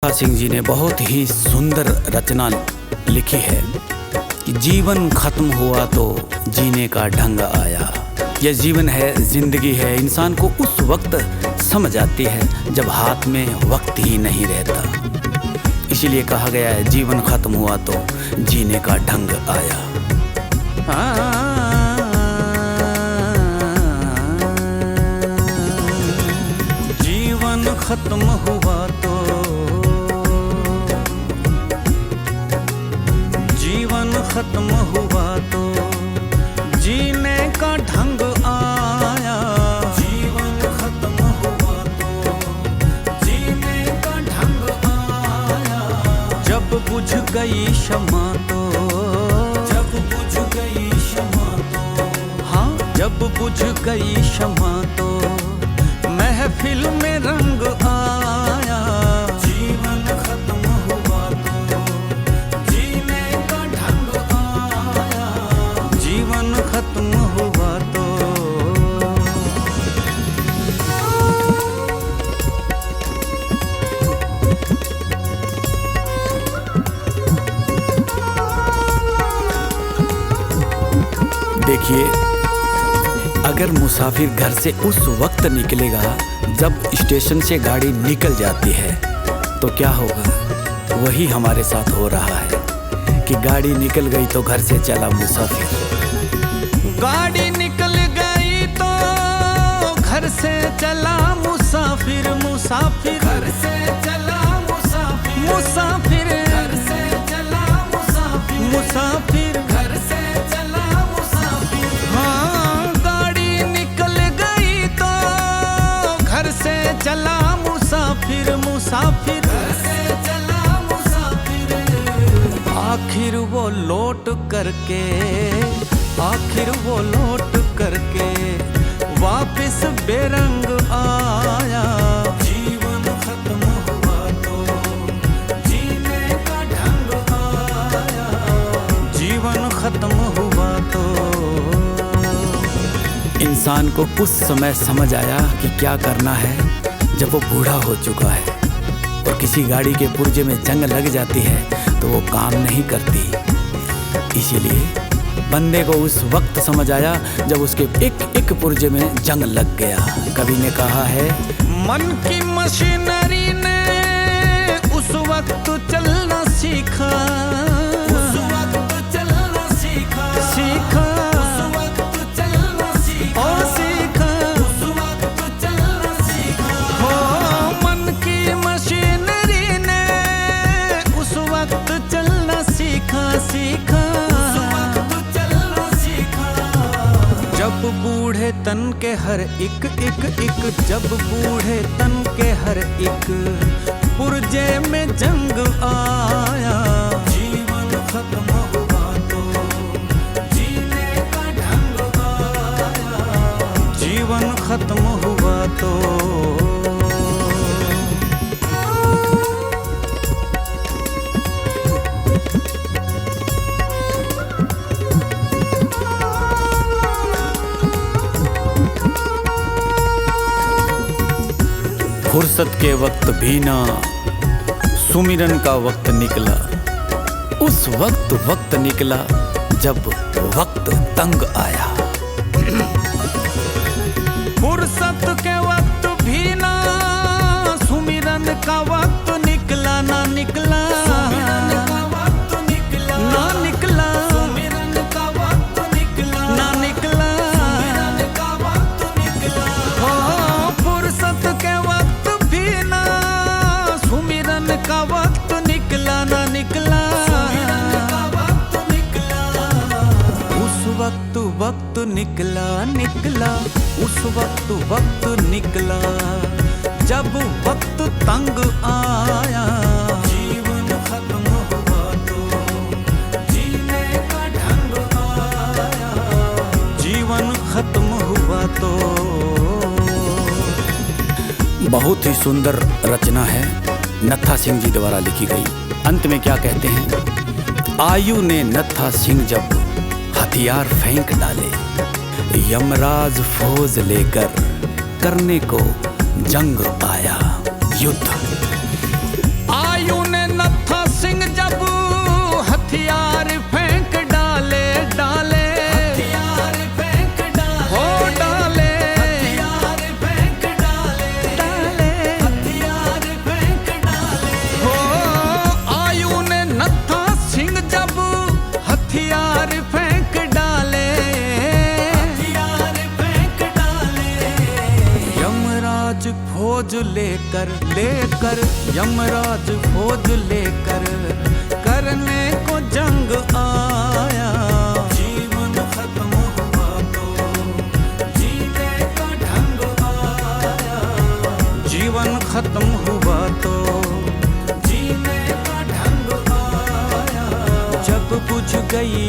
नत्था सिंह जी ने बहुत ही सुंदर रचना लिखी है कि जीवन खत्म हुआ तो जीने का ढंग आया। यह जीवन है, जिंदगी है, इंसान को उस वक्त समझ आती है जब हाथ में वक्त ही नहीं रहता। इसीलिए कहा गया है जीवन खत्म हुआ तो जीने का ढंग आया। जीवन खत्म हुआ तो जीवन खत्म हुआ तो जीने का ढंग आया। जीवन खत्म हुआ तो जीने का ढंग आया। जब बुझ गई शमा तो जब बुझ गई शमा तो हाँ जब बुझ गई शमा तो महफिल में रंग आया। जीवन खत्म हुआ तो जीने का ढंग आया। जीवन खत्म हुआ तो देखिए, अगर मुसाफिर घर से उस वक्त निकलेगा जब स्टेशन से गाड़ी निकल जाती है तो क्या होगा? वही हमारे साथ हो रहा है कि गाड़ी निकल गई तो घर से चला मुसाफिर। गाड़ी निकल गई तो घर से चला मुसाफिर। मुसाफिर घर से चला मुसाफिर। मुसाफिर घर से चला मुसाफिर। मुसाफिर घर से चला मुसाफिर। हाँ, गाड़ी निकल गई तो घर से चला मुसाफिर। मुसाफिर घर से चला मुसाफिर। आखिर वो लौट करके आखिर वो लौट करके वापस बेरंग आया। जीवन खत्म हुआ तो जीने का ढंग आया। जीवन खत्म हुआ तो इंसान को उस समय समझ आया कि क्या करना है जब वो बूढ़ा हो चुका है और किसी गाड़ी के पुर्जे में जंग लग जाती है तो वो काम नहीं करती। इसीलिए बंदे को उस वक्त समझ आया जब उसके एक एक पुर्जे में जंग लग गया। कवि ने कहा है, मन की मशीनरी ने उस वक्त चलना सीखा। उस वक्त चलना सीखा। सीखा उस वक्त चलना सीखा। और सीखा उस वक्त चलना सीखा। हो मन की मशीनरी ने उस वक्त चलना सीखा। सीखा जब बूढ़े तन के हर एक जब बूढ़े तन के हर एक पुर्जे में जंग आया। जीवन खत्म हुआ तो जीने का ढंग आया। जीवन खत्म हुआ तो फुर्सत के वक्त भी ना सुमिरन का वक्त निकला। उस वक्त निकला जब वक्त तंग आया। फुर्सत के वक्त भी ना सुमिरन का वक्त निकला। ना निकला सुमिरन का वक्त निकला। ना निकला सुमिरन का वक्त निकला। ना निकला सुमिरन का वक्त निकला। हो फुर्सत के का वक्त निकला। ना निकला का वक्त निकला। उस वक्त निकला निकला। उस वक्त निकला जब वक्त तंग आया। जीवन खत्म हुआ तो जीने का ढंग आया। जीवन खत्म हुआ तो बहुत ही सुंदर रचना है, नत्था सिंह जी द्वारा लिखी गई। अंत में क्या कहते हैं? आयु ने नत्था सिंह जब हथियार फेंक डाले, यमराज फौज लेकर करने को जंग आया युद्ध। आयु फौज लेकर लेकर यमराज फौज लेकर करने को जंग आया। जीवन खत्म हुआ तो जीने का ढंग आया। जीवन खत्म हुआ तो जीने का ढंग आया। जब बुझ गई